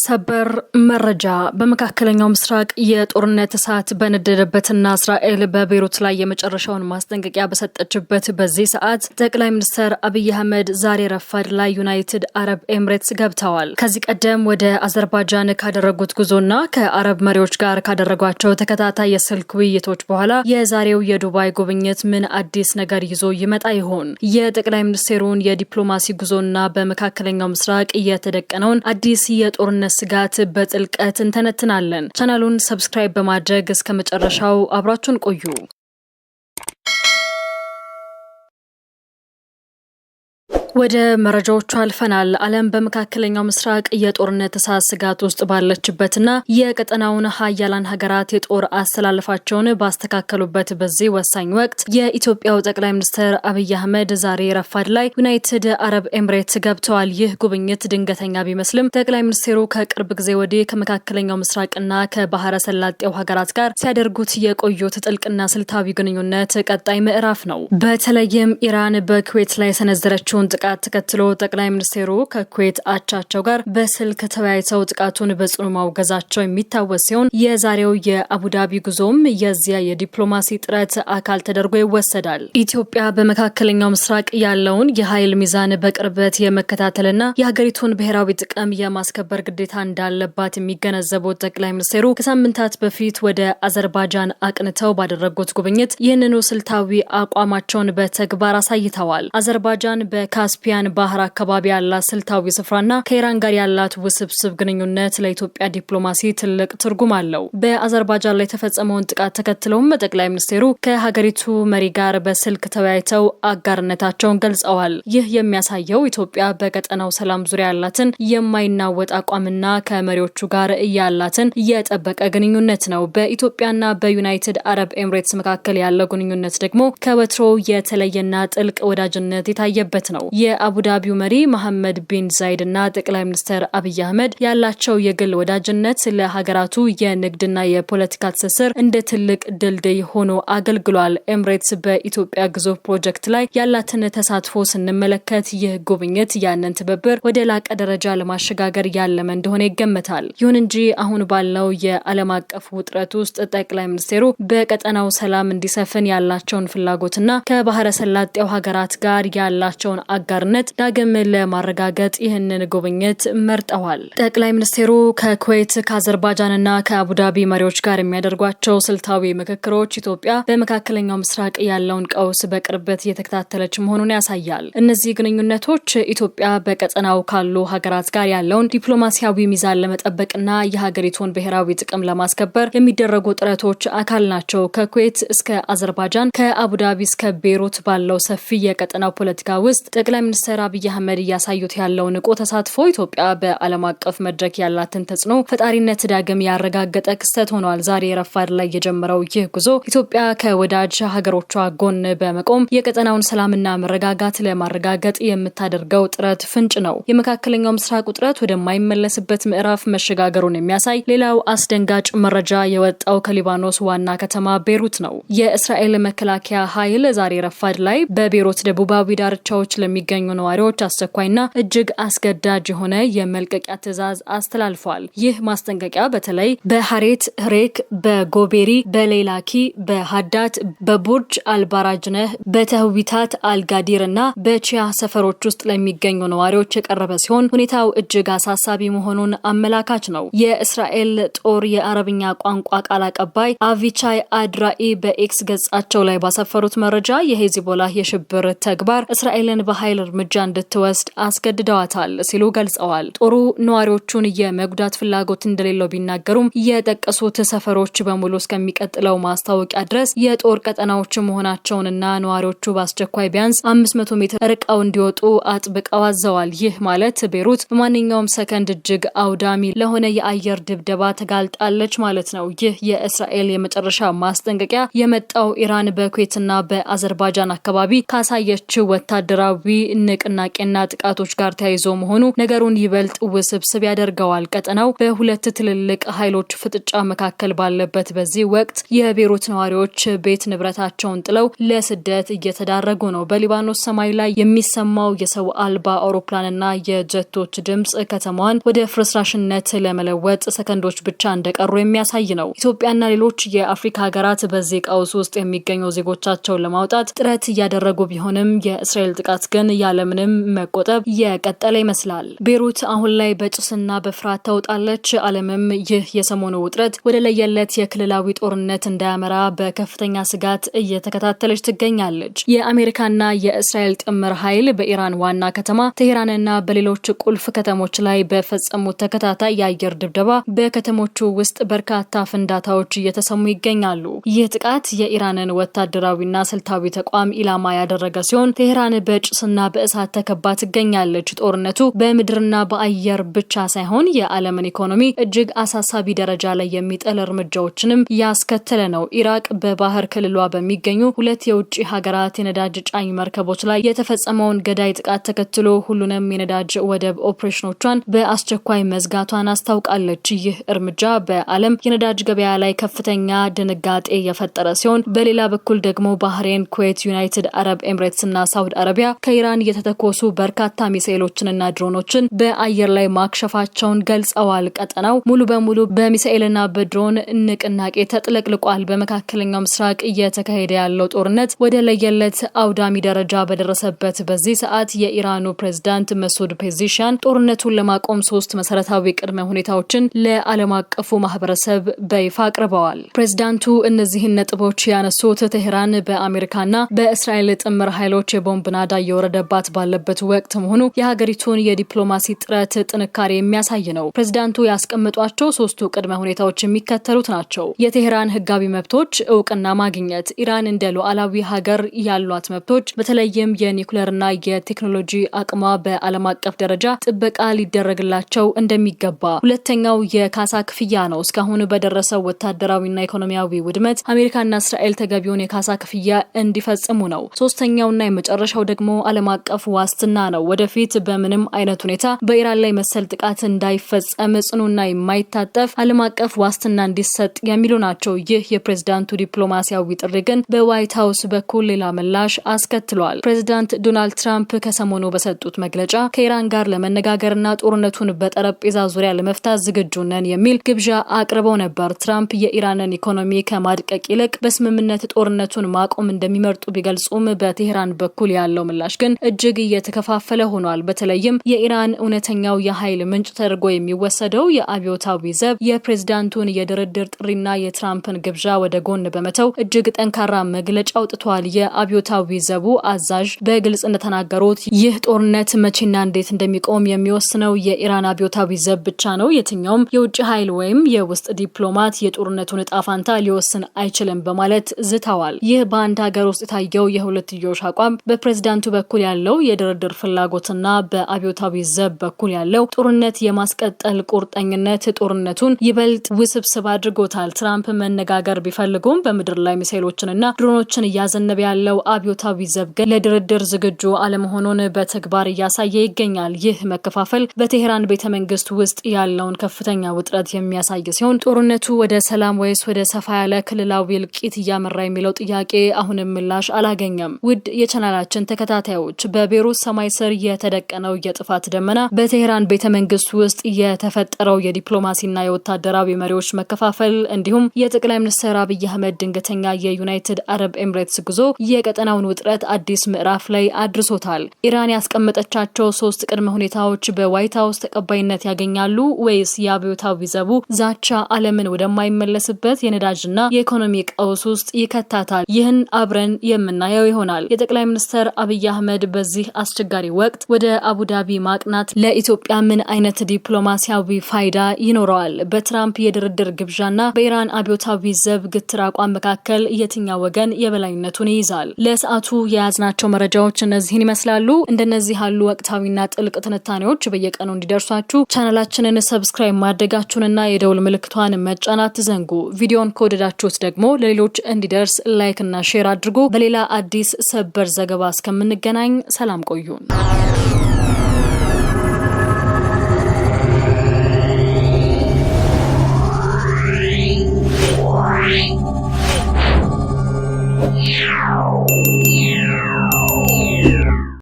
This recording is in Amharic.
ሰበር መረጃ በመካከለኛው ምስራቅ የጦርነት እሳት በነደደበትና እስራኤል በቤይሩት ላይ የመጨረሻውን ማስጠንቀቂያ በሰጠችበት በዚህ ሰዓት ጠቅላይ ሚኒስትር አብይ አህመድ ዛሬ ረፋድ ላይ ዩናይትድ አረብ ኤምሬትስ ገብተዋል። ከዚህ ቀደም ወደ አዘርባይጃን ካደረጉት ጉዞና ከአረብ መሪዎች ጋር ካደረጓቸው ተከታታይ የስልክ ውይይቶች በኋላ የዛሬው የዱባይ ጉብኝት ምን አዲስ ነገር ይዞ ይመጣ ይሆን? የጠቅላይ ሚኒስትሩን የዲፕሎማሲ ጉዞና በመካከለኛው ምስራቅ የተደቀነውን አዲስ የጦርነት ስጋት በጥልቀት እንተነትናለን። ቻናሉን ሰብስክራይብ በማድረግ እስከ መጨረሻው አብራችሁን ቆዩ። ወደ መረጃዎቹ አልፈናል። ዓለም በመካከለኛው ምስራቅ የጦርነት እሳት ስጋት ውስጥ ባለችበትና የቀጠናውን ሀያላን ሀገራት የጦር አስተላለፋቸውን ባስተካከሉበት በዚህ ወሳኝ ወቅት የኢትዮጵያው ጠቅላይ ሚኒስትር አብይ አህመድ ዛሬ ረፋድ ላይ ዩናይትድ አረብ ኤምሬትስ ገብተዋል። ይህ ጉብኝት ድንገተኛ ቢመስልም ጠቅላይ ሚኒስትሩ ከቅርብ ጊዜ ወዲህ ከመካከለኛው ምስራቅና ከባህረ ሰላጤው ሀገራት ጋር ሲያደርጉት የቆዩት ጥልቅና ስልታዊ ግንኙነት ቀጣይ ምዕራፍ ነው። በተለይም ኢራን በኩዌት ላይ የሰነዘረችውን ጥቃት ተከትሎ ጠቅላይ ሚኒስትሩ ከኩዌት አቻቸው ጋር በስልክ ተወያይተው ጥቃቱን በጽኑ ማውገዛቸው የሚታወስ ሲሆን የዛሬው የአቡዳቢ ጉዞም የዚያ የዲፕሎማሲ ጥረት አካል ተደርጎ ይወሰዳል። ኢትዮጵያ በመካከለኛው ምስራቅ ያለውን የኃይል ሚዛን በቅርበት የመከታተልና የሀገሪቱን ብሔራዊ ጥቅም የማስከበር ግዴታ እንዳለባት የሚገነዘቡት ጠቅላይ ሚኒስትሩ ከሳምንታት በፊት ወደ አዘርባይጃን አቅንተው ባደረጉት ጉብኝት ይህንኑ ስልታዊ አቋማቸውን በተግባር አሳይተዋል። አዘርባይጃን በካስፒያን ባህር አካባቢ ያላት ስልታዊ ስፍራና ከኢራን ጋር ያላት ውስብስብ ግንኙነት ለኢትዮጵያ ዲፕሎማሲ ትልቅ ትርጉም አለው። በአዘርባይጃን ላይ የተፈጸመውን ጥቃት ተከትለውም ጠቅላይ ሚኒስትሩ ከሀገሪቱ መሪ ጋር በስልክ ተወያይተው አጋርነታቸውን ገልጸዋል። ይህ የሚያሳየው ኢትዮጵያ በቀጠናው ሰላም ዙሪያ ያላትን የማይናወጥ አቋምና ከመሪዎቹ ጋር ያላትን የጠበቀ ግንኙነት ነው። በኢትዮጵያና በዩናይትድ አረብ ኤምሬትስ መካከል ያለው ግንኙነት ደግሞ ከወትሮ የተለየና ጥልቅ ወዳጅነት የታየበት ነው። የአቡዳቢው መሪ መሐመድ ቢን ዛይድ እና ጠቅላይ ሚኒስትር አብይ አህመድ ያላቸው የግል ወዳጅነት ለሀገራቱ የንግድና የፖለቲካ ትስስር እንደ ትልቅ ድልድይ ሆኖ አገልግሏል። ኤምሬትስ በኢትዮጵያ ግዙፍ ፕሮጀክት ላይ ያላትን ተሳትፎ ስንመለከት ይህ ጉብኝት ያንን ትብብር ወደ ላቀ ደረጃ ለማሸጋገር ያለመ እንደሆነ ይገመታል። ይሁን እንጂ አሁን ባለው የዓለም አቀፍ ውጥረት ውስጥ ጠቅላይ ሚኒስትሩ በቀጠናው ሰላም እንዲሰፍን ያላቸውን ፍላጎትና ከባህረ ሰላጤው ሀገራት ጋር ያላቸውን አጋርነት ዳግም ለማረጋገጥ ይህንን ጉብኝት መርጠዋል። ጠቅላይ ሚኒስትሩ ከኩዌት ከአዘርባይጃንና ከአቡዳቢ መሪዎች ጋር የሚያደርጓቸው ስልታዊ ምክክሮች ኢትዮጵያ በመካከለኛው ምስራቅ ያለውን ቀውስ በቅርበት እየተከታተለች መሆኑን ያሳያል። እነዚህ ግንኙነቶች ኢትዮጵያ በቀጠናው ካሉ ሀገራት ጋር ያለውን ዲፕሎማሲያዊ ሚዛን ለመጠበቅና የሀገሪቱን ብሔራዊ ጥቅም ለማስከበር የሚደረጉ ጥረቶች አካል ናቸው። ከኩዌት እስከ አዘርባይጃን ከአቡዳቢ እስከ ቤይሩት ባለው ሰፊ የቀጠናው ፖለቲካ ውስጥ ጠቅላይ ሚኒስትር አብይ አህመድ እያሳዩት ያለው ንቁ ተሳትፎ ኢትዮጵያ በዓለም አቀፍ መድረክ ያላትን ተጽዕኖ ፈጣሪነት ዳግም ያረጋገጠ ክስተት ሆኗል። ዛሬ ረፋድ ላይ የጀመረው ይህ ጉዞ ኢትዮጵያ ከወዳጅ ሀገሮቿ ጎን በመቆም የቀጠናውን ሰላምና መረጋጋት ለማረጋገጥ የምታደርገው ጥረት ፍንጭ ነው። የመካከለኛው ምስራቅ ውጥረት ወደማይመለስበት ምዕራፍ መሸጋገሩን የሚያሳይ ሌላው አስደንጋጭ መረጃ የወጣው ከሊባኖስ ዋና ከተማ ቤይሩት ነው። የእስራኤል መከላከያ ኃይል ዛሬ ረፋድ ላይ በቤይሩት ደቡባዊ ዳርቻዎች ለሚገኙ ነዋሪዎች አስቸኳይና እጅግ አስገዳጅ የሆነ የመልቀቂያ ትዕዛዝ አስተላልፏል። ይህ ማስጠንቀቂያ በተለይ በሐሬት ሬክ፣ በጎቤሪ፣ በሌላኪ፣ በሃዳት፣ በቡርጅ አልባራጅነህ፣ በተህዊታት አልጋዲር እና በቺያ ሰፈሮች ውስጥ ለሚገኙ ነዋሪዎች የቀረበ ሲሆን ሁኔታው እጅግ አሳሳቢ መሆኑን አመላካች ነው። የእስራኤል ጦር የአረብኛ ቋንቋ ቃል አቀባይ አቪቻይ አድራኢ በኤክስ ገጻቸው ላይ ባሰፈሩት መረጃ የሄዝቦላህ የሽብር ተግባር እስራኤልን በኃይል እርምጃ እንድትወስድ አስገድደዋታል ሲሉ ገልጸዋል። ጦሩ ነዋሪዎቹን የመጉዳት ፍላጎት እንደሌለው ቢናገሩም የጠቀሱት ሰፈሮች በሙሉ እስከሚቀጥለው ማስታወቂያ ድረስ የጦር ቀጠናዎች መሆናቸውንና ነዋሪዎቹ በአስቸኳይ ቢያንስ 500 ሜትር ርቀው እንዲወጡ አጥብቀው አዘዋል። ይህ ማለት ቤይሩት በማንኛውም ሰከንድ እጅግ አውዳሚ ለሆነ የአየር ድብደባ ተጋልጣለች ማለት ነው። ይህ የእስራኤል የመጨረሻ ማስጠንቀቂያ የመጣው ኢራን በኩዌትና በአዘርባይጃን አካባቢ ካሳየችው ወታደራዊ ንቅናቄና ጥቃቶች ጋር ተያይዞ መሆኑ ነገሩን ይበልጥ ውስብስብ ያደርገዋል። ቀጠናው በሁለት ትልልቅ ኃይሎች ፍጥጫ መካከል ባለበት በዚህ ወቅት የቤይሩት ነዋሪዎች ቤት ንብረታቸውን ጥለው ለስደት እየተዳረጉ ነው። በሊባኖስ ሰማይ ላይ የሚሰማው የሰው አልባ አውሮፕላንና የጀቶች ድምጽ ከተማዋን ወደ ፍርስራሽነት ለመለወጥ ሰከንዶች ብቻ እንደቀሩ የሚያሳይ ነው። ኢትዮጵያና ሌሎች የአፍሪካ ሀገራት በዚህ ቀውስ ውስጥ የሚገኙ ዜጎቻቸውን ለማውጣት ጥረት እያደረጉ ቢሆንም የእስራኤል ጥቃት ግን ያለምንም መቆጠብ የቀጠለ ይመስላል። ቤይሩት አሁን ላይ በጭስና በፍርሃት ተውጣለች። ዓለምም ይህ የሰሞኑ ውጥረት ወደ ለየለት የክልላዊ ጦርነት እንዳያመራ በከፍተኛ ስጋት እየተከታተለች ትገኛለች። የአሜሪካና የእስራኤል ጥምር ኃይል በኢራን ዋና ከተማ ቴሄራንና በሌሎች ቁልፍ ከተሞች ላይ በፈጸሙት ተከታታይ የአየር ድብደባ በከተሞቹ ውስጥ በርካታ ፍንዳታዎች እየተሰሙ ይገኛሉ። ይህ ጥቃት የኢራንን ወታደራዊና ስልታዊ ተቋም ኢላማ ያደረገ ሲሆን ቴሄራን በጭስና በእሳት ተከባ ትገኛለች። ጦርነቱ በምድርና በአየር ብቻ ሳይሆን የዓለምን ኢኮኖሚ እጅግ አሳሳቢ ደረጃ ላይ የሚጥል እርምጃዎችንም ያስከተለ ነው። ኢራቅ በባህር ክልሏ በሚገኙ ሁለት የውጭ ሀገራት የነዳጅ ጫኝ መርከቦች ላይ የተፈጸመውን ገዳይ ጥቃት ተከትሎ ሁሉንም የነዳጅ ወደብ ኦፕሬሽኖቿን በአስቸኳይ መዝጋቷን አስታውቃለች። ይህ እርምጃ በዓለም የነዳጅ ገበያ ላይ ከፍተኛ ድንጋጤ የፈጠረ ሲሆን በሌላ በኩል ደግሞ ባህሬን፣ ኩዌት፣ ዩናይትድ አረብ ኤምሬትስና ሳውዲ አረቢያ ከኢራን የተተኮሱ በርካታ ሚሳኤሎችንና ድሮኖችን በአየር ላይ ማክሸፋቸውን ገልጸዋል። ቀጠናው ሙሉ በሙሉ በሚሳኤልና በድሮን ንቅናቄ ተጥለቅልቋል። በመካከለኛው ምስራቅ እየተካሄደ ያለው ጦርነት ወደ ለየለት አውዳሚ ደረጃ በደረሰበት በዚህ ሰዓት የኢራኑ ፕሬዝዳንት መሱድ ፔዚሽያን ጦርነቱን ለማቆም 3 መሰረታዊ ቅድመ ሁኔታዎችን ለዓለም አቀፉ ማህበረሰብ በይፋ አቅርበዋል። ፕሬዝዳንቱ እነዚህን ነጥቦች ያነሱት ቴሄራን በአሜሪካና በእስራኤል ጥምር ኃይሎች የቦምብ ናዳ እየወረደባት ባለበት ወቅት መሆኑ የሀገሪቱን የዲፕሎማሲ ጥረት ጥንካሬ የሚያሳይ ነው። ፕሬዝዳንቱ ያስቀምጧቸው 3ቱ ቅድመ ሁኔታዎች የሚከተሉት ናቸው። የቴሄራን ህጋዊ መብቶች እውቅና ማግኘት፣ ኢራን እንደ ሉዓላዊ ሀገር ያሏት መብቶች በተለይም የኒውክሌርና የቴክኖሎጂ አቅሟ በዓለም አቀፍ ደረጃ ጥበቃ ሊደረግላቸው እንደሚገባ። ሁለተኛው የካሳ ክፍያ ነው። እስካሁን በደረሰው ወታደራዊና ኢኮኖሚያዊ ውድመት አሜሪካና እስራኤል ተገቢውን የካሳ ክፍያ እንዲፈጽሙ ነው። ሶስተኛውና የመጨረሻው ደግሞ ዓለም አቀፍ ዋስትና ነው። ወደፊት በምንም አይነት ሁኔታ በኢራን ላይ መሰል ጥቃት እንዳይፈጸም ጽኑና የማይታጠፍ ዓለም አቀፍ ዋስትና እንዲሰጥ የሚሉ ናቸው። ይህ የፕሬዝዳንቱ ዲፕሎማሲያዊ ጥሪ ግን በዋይት ሀውስ በኩል ሌላ ምላሽ አስከትሏል። ፕሬዝዳንት ዶናልድ ትራምፕ ከሰሞኑ በሰጡት መግለጫ ከኢራን ጋር ለመነጋገርና ጦርነቱን በጠረጴዛ ዙሪያ ለመፍታት ዝግጁ ነን የሚል ግብዣ አቅርበው ነበር። ትራምፕ የኢራንን ኢኮኖሚ ከማድቀቅ ይልቅ በስምምነት ጦርነቱን ማቆም እንደሚመርጡ ቢገልጹም በቴሄራን በኩል ያለው ምላሽ ግን እጅግ እየተከፋፈለ ሆኗል። በተለይም የኢራን እውነተኛው የኃይል ምንጭ ተደርጎ የሚወሰደው የአብዮታዊ ዘብ የፕሬዝዳንቱን የድርድር ጥሪና የትራምፕን ግብዣ ወደ ጎን በመተው እጅግ ጠንካራ መግለጫ አውጥቷል። የአብዮታዊ ዘቡ አዛዥ በግልጽ እንደተናገሩት ይህ ጦርነት መቼና እንዴት እንደሚቆም የሚወስነው የኢራን አብዮታዊ ዘብ ብቻ ነው። የትኛውም የውጭ ኃይል ወይም የውስጥ ዲፕሎማት የጦርነቱን ዕጣ ፈንታ ሊወስን አይችልም በማለት ዝተዋል። ይህ በአንድ ሀገር ውስጥ የታየው የሁለትዮሽ አቋም በፕሬዝዳንቱ በኩል ያለው የድርድር ፍላጎትና በአብዮታዊ ዘብ በኩል ያለው ጦርነት የማስቀጠል ቁርጠኝነት ጦርነቱን ይበልጥ ውስብስብ አድርጎታል። ትራምፕ መነጋገር ቢፈልጉም በምድር ላይ ሚሳኤሎችንና ድሮኖችን እያዘነበ ያለው አብዮታዊ ዘብ ግን ለድርድር ዝግጁ አለመሆኑን በተግባር እያሳየ ይገኛል። ይህ መከፋፈል በቴሄራን ቤተ መንግስት ውስጥ ያለውን ከፍተኛ ውጥረት የሚያሳይ ሲሆን ጦርነቱ ወደ ሰላም ወይስ ወደ ሰፋ ያለ ክልላዊ እልቂት እያመራ የሚለው ጥያቄ አሁንም ምላሽ አላገኘም። ውድ የቻናላችን ተከታታዮች በቤይሩት ሰማይ ስር የተደቀነው የጥፋት ደመና በቴሄራን ቤተ መንግስት ውስጥ የተፈጠረው የዲፕሎማሲና የወታደራዊ መሪዎች መከፋፈል እንዲሁም የጠቅላይ ሚኒስትር አብይ አህመድ ድንገተኛ የዩናይትድ አረብ ኤምሬትስ ጉዞ የቀጠናውን ውጥረት አዲስ ምዕራፍ ላይ አድርሶታል። ኢራን ያስቀመጠቻቸው 3 ቅድመ ሁኔታዎች በዋይት ሀውስ ተቀባይነት ያገኛሉ ወይስ የአብዮታዊ ዘቡ ዛቻ ዓለምን ወደማይመለስበት የነዳጅና የኢኮኖሚ ቀውስ ውስጥ ይከታታል? ይህን አብረን የምናየው ይሆናል። የጠቅላይ ሚኒስትር አብይ አህመድ በዚህ አስቸጋሪ ወቅት ወደ አቡዳቢ ማቅናት ለኢትዮጵያ ምን አይነት ዲፕሎማሲያዊ ፋይዳ ይኖረዋል? በትራምፕ የድርድር ግብዣና በኢራን አብዮታዊ ዘብ ግትር አቋም መካከል የትኛው ወገን የበላይነቱን ይይዛል? ለሰዓቱ የያዝናቸው መረጃዎች እነዚህን ይመስላሉ። እንደነዚህ ያሉ ወቅታዊና ጥልቅ ትንታኔዎች በየቀኑ እንዲደርሷችሁ ቻናላችንን ሰብስክራይብ ማድረጋችሁንና የደውል ምልክቷን መጫን አትዘንጉ። ቪዲዮን ከወደዳችሁት ደግሞ ለሌሎች እንዲደርስ ላይክ እና ሼር አድርጉ። በሌላ አዲስ ሰበር ዘገባ እስከምንገናኝ ነኝ። ሰላም ቆዩን። Yeah.